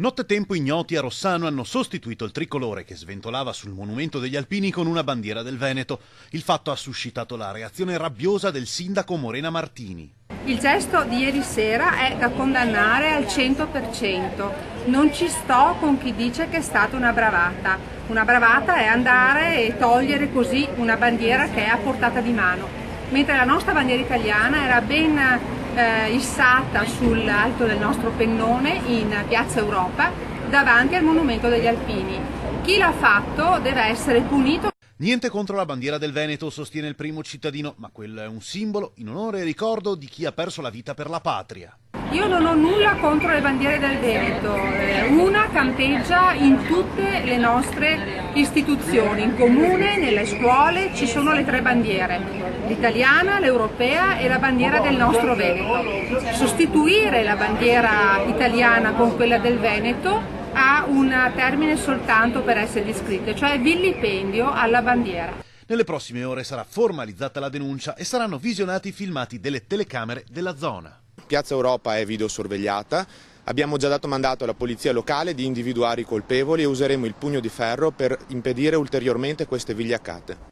Nottetempo ignoti a Rossano hanno sostituito il tricolore che sventolava sul monumento degli Alpini con una bandiera del Veneto. Il fatto ha suscitato la reazione rabbiosa del sindaco Morena Martini. Il gesto di ieri sera è da condannare al 100%. Non ci sto con chi dice che è stata una bravata. Una bravata è andare e togliere così una bandiera che è a portata di mano. Mentre la nostra bandiera italiana era ben issata sull'alto del nostro pennone in Piazza Europa davanti al monumento degli Alpini. Chi l'ha fatto deve essere punito. Niente contro la bandiera del Veneto, sostiene il primo cittadino, ma quello è un simbolo in onore e ricordo di chi ha perso la vita per la patria. Io non ho nulla contro le bandiere del Veneto, una campeggia in tutte le nostre istituzioni, in comune, nelle scuole ci sono le 3 bandiere, l'italiana, l'europea e la bandiera del nostro Veneto. Sostituire la bandiera italiana con quella del Veneto ha un termine soltanto per essere descritte, cioè vilipendio alla bandiera. Nelle prossime ore sarà formalizzata la denuncia e saranno visionati i filmati delle telecamere della zona. Piazza Europa è videosorvegliata, abbiamo già dato mandato alla polizia locale di individuare i colpevoli e useremo il pugno di ferro per impedire ulteriormente queste vigliaccate.